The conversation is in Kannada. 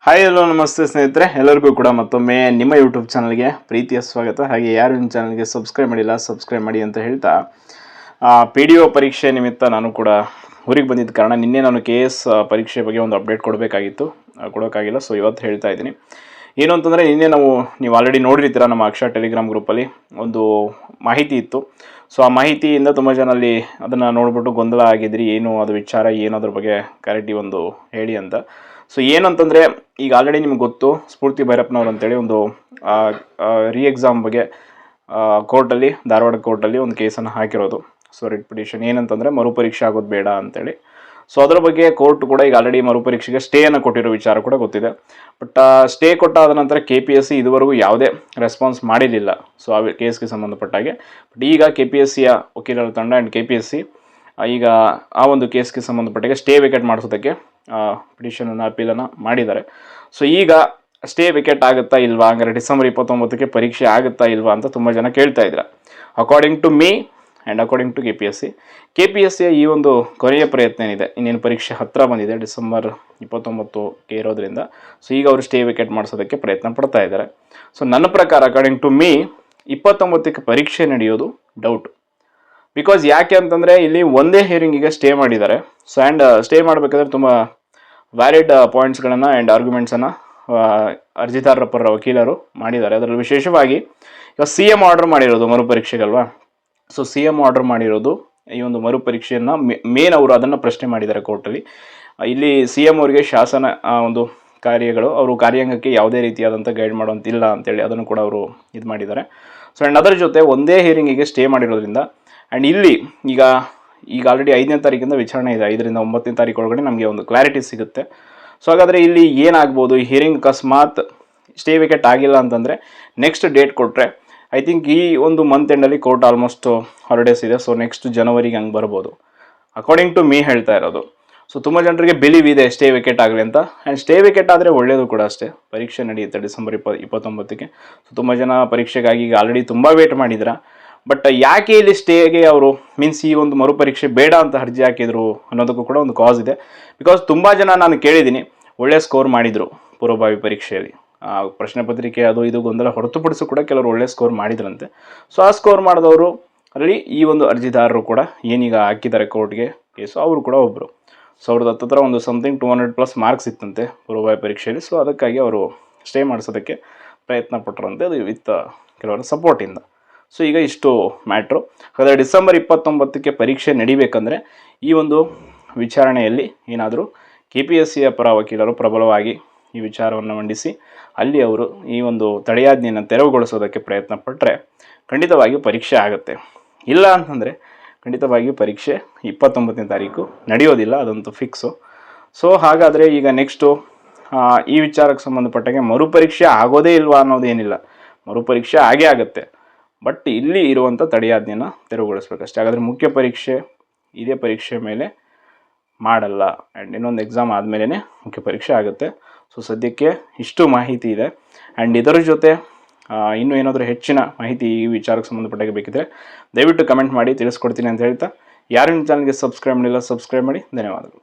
ಹಾಯ್ ಹಲೋ ನಮಸ್ತೆ ಸ್ನೇಹಿತರೆ, ಎಲ್ಲರಿಗೂ ಕೂಡ ಮತ್ತೊಮ್ಮೆ ನಿಮ್ಮ ಯೂಟ್ಯೂಬ್ ಚಾನಲ್ಗೆ ಪ್ರೀತಿಯ ಸ್ವಾಗತ. ಹಾಗೆ ಯಾರು ನಿಮ್ಮ ಚಾನಲ್ಗೆ ಸಬ್ಸ್ಕ್ರೈಬ್ ಮಾಡಿಲ್ಲ ಸಬ್ಸ್ಕ್ರೈಬ್ ಮಾಡಿ ಅಂತ ಹೇಳ್ತಾ, PDO ಪರೀಕ್ಷೆ ನಿಮಿತ್ತ ನಾನು ಕೂಡ ಊರಿಗೆ ಬಂದಿದ್ದ ಕಾರಣ ನಿನ್ನೆ ನಾನು KS ಪರೀಕ್ಷೆ ಬಗ್ಗೆ ಒಂದು ಅಪ್ಡೇಟ್ ಕೊಡೋಕ್ಕಾಗಿಲ್ಲ. ಸೊ ಇವತ್ತು ಹೇಳ್ತಾ ಇದ್ದೀನಿ. ಏನು ಅಂತಂದರೆ, ನಿನ್ನೆ ನೀವು ಆಲ್ರೆಡಿ ನೋಡಿರ್ತೀರ, ನಮ್ಮ ಅಕ್ಷರ ಟೆಲಿಗ್ರಾಮ್ ಗ್ರೂಪಲ್ಲಿ ಒಂದು ಮಾಹಿತಿ ಇತ್ತು. ಸೊ ಆ ಮಾಹಿತಿಯಿಂದ ತುಂಬ ಜನ ಅಲ್ಲಿ ಅದನ್ನು ನೋಡಿಬಿಟ್ಟು ಗೊಂದಲ ಆಗಿದ್ರಿ, ಏನು ಅದು ವಿಚಾರ, ಏನು ಅದ್ರ ಬಗ್ಗೆ ಕ್ಲಾರಿಟಿ ಒಂದು ಹೇಳಿ ಅಂತ. ಸೊ ಏನಂತಂದರೆ, ಈಗ ಆಲ್ರೆಡಿ ನಿಮ್ಗೆ ಗೊತ್ತು, ಸ್ಫೂರ್ತಿ ಭೈರಪ್ಪನವ್ರು ಅಂತೇಳಿ ಒಂದು ಎಕ್ಸಾಮ್ ಬಗ್ಗೆ ಕೋರ್ಟಲ್ಲಿ, ಧಾರವಾಡ ಕೋರ್ಟಲ್ಲಿ ಒಂದು ಕೇಸನ್ನು ಹಾಕಿರೋದು. ಸೊ ರಿಟ್ ಪಿಟಿಷನ್ ಏನಂತಂದರೆ, ಮರುಪರೀಕ್ಷೆ ಆಗೋದು ಬೇಡ ಅಂತೇಳಿ. ಸೊ ಅದರ ಬಗ್ಗೆ ಕೋರ್ಟ್ ಕೂಡ ಈಗ ಆಲ್ರೆಡಿ ಮರುಪರೀಕ್ಷೆಗೆ ಸ್ಟೇಯನ್ನು ಕೊಟ್ಟಿರೋ ವಿಚಾರ ಕೂಡ ಗೊತ್ತಿದೆ. ಬಟ್ ಸ್ಟೇ ಕೊಟ್ಟಾದ ನಂತರ KPSC ಇದುವರೆಗೂ ಯಾವುದೇ ರೆಸ್ಪಾನ್ಸ್ ಮಾಡಿರಲಿಲ್ಲ. ಸೊ ಆ ಕೇಸ್ಗೆ ಸಂಬಂಧಪಟ್ಟಾಗೆ. ಬಟ್ ಈಗ KPSCಯ ವಕೀಲರ ತಂಡ ಆ್ಯಂಡ್ KPSC ಈಗ ಆ ಒಂದು ಕೇಸ್ಗೆ ಸಂಬಂಧಪಟ್ಟಾಗೆ ಸ್ಟೇ ವೇಕೆಟ್ ಮಾಡಿಸೋದಕ್ಕೆ ಪಿಟಿಷನನ್ನು ಅಪೀಲನ್ನು ಮಾಡಿದ್ದಾರೆ. ಸೊ ಈಗ ಸ್ಟೇ ವೇಕೆಟ್ ಆಗುತ್ತಾ ಇಲ್ವಾ, ಹಂಗಾರೆ ಡಿಸೆಂಬರ್ 29ಕ್ಕೆ ಪರೀಕ್ಷೆ ಆಗುತ್ತಾ ಇಲ್ವಾ ಅಂತ ತುಂಬ ಜನ ಕೇಳ್ತಾ ಇದ್ದಾರೆ. According to me and according to KPSCಯ ಈ ಒಂದು ಕೊನೆಯ ಪ್ರಯತ್ನ ಏನಿದೆ, ಇನ್ನೇನು ಪರೀಕ್ಷೆ ಹತ್ತಿರ ಬಂದಿದೆ, ಡಿಸೆಂಬರ್ 29ಕ್ಕೆ ಇರೋದ್ರಿಂದ. ಸೊ ಈಗ ಅವರು ಸ್ಟೇ ವೇಕೆಟ್ ಮಾಡಿಸೋದಕ್ಕೆ ಪ್ರಯತ್ನ ಪಡ್ತಾ ಇದ್ದಾರೆ. ಸೊ ನನ್ನ ಪ್ರಕಾರ ಅಕಾರ್ಡಿಂಗ್ ಟು ಮೀ 29ಕ್ಕೆ ಪರೀಕ್ಷೆ ನಡೆಯೋದು ಡೌಟು. ಬಿಕಾಸ್ ಯಾಕೆ ಅಂತಂದರೆ, ಇಲ್ಲಿ ಒಂದೇ ಹಿಯರಿಂಗಿಗೆ ಸ್ಟೇ ಮಾಡಿದ್ದಾರೆ. ಸೊ ಆ್ಯಂಡ್ ಸ್ಟೇ ಮಾಡಬೇಕಾದ್ರೆ ತುಂಬ ವ್ಯಾಲಿಡ್ ಪಾಯಿಂಟ್ಸ್ಗಳನ್ನು ಆ್ಯಂಡ್ ಆರ್ಗ್ಯುಮೆಂಟ್ಸನ್ನು ಅರ್ಜಿದಾರರ ಪರ ವಕೀಲರು ಮಾಡಿದ್ದಾರೆ. ಅದರಲ್ಲಿ ವಿಶೇಷವಾಗಿ ಈಗ CM ಆರ್ಡರ್ ಮಾಡಿರೋದು ಮರುಪರೀಕ್ಷೆಗಲ್ವಾ. ಸೊ CM ಆರ್ಡರ್ ಮಾಡಿರೋದು ಈ ಒಂದು ಮರುಪರೀಕ್ಷೆಯನ್ನು ಮೇನ್ ಅವರು ಅದನ್ನು ಪ್ರಶ್ನೆ ಮಾಡಿದ್ದಾರೆ ಕೋರ್ಟಲ್ಲಿ. ಇಲ್ಲಿ CM ಅವರಿಗೆ ಶಾಸನ ಒಂದು ಕಾರ್ಯಗಳು, ಅವರು ಕಾರ್ಯಾಂಗಕ್ಕೆ ಯಾವುದೇ ರೀತಿಯಾದಂಥ ಗೈಡ್ ಮಾಡುವಂತಿಲ್ಲ ಅಂತೇಳಿ ಅದನ್ನು ಕೂಡ ಅವರು ಇದು ಮಾಡಿದ್ದಾರೆ. ಸೊ ಆ್ಯಂಡ್ ಅದರ ಜೊತೆ ಒಂದೇ ಹಿಯರಿಂಗಿಗೆ ಸ್ಟೇ ಮಾಡಿರೋದ್ರಿಂದ ಆ್ಯಂಡ್ ಇಲ್ಲಿ ಈಗ ಆಲ್ರೆಡಿ 5ನೇ ತಾರೀಕಿಂದ ವಿಚಾರಣೆ ಇದೆ. 5ರಿಂದ 9ನೇ ತಾರೀಕು ಒಳಗಡೆ ನಮಗೆ ಒಂದು ಕ್ಲಾರಿಟಿ ಸಿಗುತ್ತೆ. ಸೊ ಹಾಗಾದರೆ ಇಲ್ಲಿ ಏನಾಗ್ಬೋದು, ಈ ಹಿಯರಿಂಗ್ ಅಕಸ್ಮಾತ್ ಸ್ಟೇ ವೇಕೆಟ್ ಆಗಿಲ್ಲ ಅಂತಂದರೆ ನೆಕ್ಸ್ಟ್ ಡೇಟ್ ಕೊಟ್ಟರೆ ಐ ಥಿಂಕ್ ಈ ಒಂದು ಮಂತ್ ಎಂಡಲ್ಲಿ ಕೋರ್ಟ್ ಆಲ್ಮೋಸ್ಟ್ ಹಾಲಿಡೇಸ್ ಇದೆ. ಸೊ ನೆಕ್ಸ್ಟ್ ಜನವರಿಗೆ ಹಂಗೆ ಬರ್ಬೋದು, ಅಕಾರ್ಡಿಂಗ್ ಟು ಮೀ ಹೇಳ್ತಾ ಇರೋದು. ಸೊ ತುಂಬ ಜನರಿಗೆ ಬಿಲೀವ್ ಇದೆ ಸ್ಟೇ ವೇಕೆಟ್ ಆಗಲಿ ಅಂತ. ಆ್ಯಂಡ್ ಸ್ಟೇ ವೇಕೆಟ್ ಆದರೆ ಒಳ್ಳೆಯದು ಕೂಡ ಅಷ್ಟೇ. ಪರೀಕ್ಷೆ ನಡೆಯುತ್ತೆ ಡಿಸೆಂಬರ್ 29ಕ್ಕೆ. ಸೊ ತುಂಬ ಜನ ಪರೀಕ್ಷೆಗಾಗಿ ಈಗ ಆಲ್ರೆಡಿ ತುಂಬ ವೇಟ್ ಮಾಡಿದ್ರ. ಬಟ್ ಯಾಕೆ ಇಲ್ಲಿ ಸ್ಟೇಗೆ ಅವರು ಮೀನ್ಸ್ ಈ ಒಂದು ಮರುಪರೀಕ್ಷೆ ಬೇಡ ಅಂತ ಅರ್ಜಿ ಹಾಕಿದ್ರು ಅನ್ನೋದಕ್ಕೂ ಕೂಡ ಒಂದು ಕಾಸ್ ಇದೆ. ಬಿಕಾಸ್ ತುಂಬ ಜನ ನಾನು ಕೇಳಿದ್ದೀನಿ, ಒಳ್ಳೆ ಸ್ಕೋರ್ ಮಾಡಿದರು ಪೂರ್ವಭಾವಿ ಪರೀಕ್ಷೆಯಲ್ಲಿ, ಪ್ರಶ್ನೆ ಪತ್ರಿಕೆ ಅದು ಇದು ಗೊಂದಲ ಹೊರತುಪಡಿಸು ಕೂಡ ಕೆಲವರು ಒಳ್ಳೆ ಸ್ಕೋರ್ ಮಾಡಿದ್ರಂತೆ. ಸೊ ಆ ಸ್ಕೋರ್ ಮಾಡಿದವರು ಅಲ್ಲಿ ಈ ಒಂದು ಅರ್ಜಿದಾರರು ಕೂಡ ಏನೀಗ ಹಾಕಿದ್ದಾರೆ ಕೋರ್ಟ್ಗೆ ಕೇಸು, ಅವರು ಕೂಡ ಒಬ್ಬರು. ಸೊ ಅವ್ರದ್ದು ಹತ್ತಿರ ಒಂದು ಸಮಥಿಂಗ್ 200+ ಮಾರ್ಕ್ಸ್ ಇತ್ತಂತೆ ಪೂರ್ವಭಾವಿ ಪರೀಕ್ಷೆಯಲ್ಲಿ. ಸೊ ಅದಕ್ಕಾಗಿ ಅವರು ಸ್ಟೇ ಮಾಡಿಸೋದಕ್ಕೆ ಪ್ರಯತ್ನ ಪಟ್ಟರಂತೆ, ಅದು ವಿತ್ ಕೆಲವರ ಸಪೋರ್ಟಿಂದ. ಸೊ ಈಗ ಇಷ್ಟು ಮ್ಯಾಟ್ರು. ಹಾಗಾದರೆ ಡಿಸೆಂಬರ್ 29ಕ್ಕೆ ಪರೀಕ್ಷೆ ನಡಿಬೇಕಂದ್ರೆ ಈ ಒಂದು ವಿಚಾರಣೆಯಲ್ಲಿ ಏನಾದರೂ KPSCಯ ಪರ ವಕೀಲರು ಪ್ರಬಲವಾಗಿ ಈ ವಿಚಾರವನ್ನು ಮಂಡಿಸಿ ಅಲ್ಲಿ ಅವರು ಈ ಒಂದು ತಡೆಯಾಜ್ಞೆಯನ್ನು ತೆರವುಗೊಳಿಸೋದಕ್ಕೆ ಪ್ರಯತ್ನ ಪಟ್ಟರೆ ಖಂಡಿತವಾಗಿ ಪರೀಕ್ಷೆ ಆಗುತ್ತೆ. ಇಲ್ಲ ಅಂತಂದರೆ ಖಂಡಿತವಾಗಿ ಪರೀಕ್ಷೆ 29ನೇ ತಾರೀಕು ನಡೆಯೋದಿಲ್ಲ, ಅದಂತೂ ಫಿಕ್ಸು. ಸೊ ಹಾಗಾದರೆ ಈಗ ನೆಕ್ಸ್ಟು ಈ ವಿಚಾರಕ್ಕೆ ಸಂಬಂಧಪಟ್ಟಾಗೆ ಮರುಪರೀಕ್ಷೆ ಆಗೋದೇ ಇಲ್ವಾ ಅನ್ನೋದೇನಿಲ್ಲ, ಮರುಪರೀಕ್ಷೆ ಆಗೇ ಆಗುತ್ತೆ. ಬಟ್ ಇಲ್ಲಿ ಇರುವಂಥ ತಡೆಯಾಜ್ಞೆನ ತೆರವುಗೊಳಿಸ್ಬೇಕಷ್ಟೇ. ಹಾಗಾದರೆ ಮುಖ್ಯ ಪರೀಕ್ಷೆ ಇದೇ ಪರೀಕ್ಷೆ ಮೇಲೆ ಮಾಡಲ್ಲ, ಆ್ಯಂಡ್ ಇನ್ನೊಂದು ಎಕ್ಸಾಮ್ ಆದಮೇಲೆ ಮುಖ್ಯ ಪರೀಕ್ಷೆ ಆಗುತ್ತೆ. ಸೊ ಸದ್ಯಕ್ಕೆ ಇಷ್ಟು ಮಾಹಿತಿ ಇದೆ. ಆ್ಯಂಡ್ ಇದರ ಜೊತೆ ಇನ್ನೂ ಏನಾದರೂ ಹೆಚ್ಚಿನ ಮಾಹಿತಿ ಈ ವಿಚಾರಕ್ಕೆ ಸಂಬಂಧಪಟ್ಟಾಗೆ ಬೇಕಿದ್ರೆ ದಯವಿಟ್ಟು ಕಮೆಂಟ್ ಮಾಡಿ ತಿಳಿಸ್ಕೊಡ್ತೀನಿ ಅಂತ ಹೇಳ್ತಾ, ಯಾರು ನಿಮ್ಮ ಚಾನಲ್ಗೆ ಸಬ್ಸ್ಕ್ರೈಬ್ ಮಾಡಿಲ್ಲ ಸಬ್ಸ್ಕ್ರೈಬ್ ಮಾಡಿ. ಧನ್ಯವಾದಗಳು.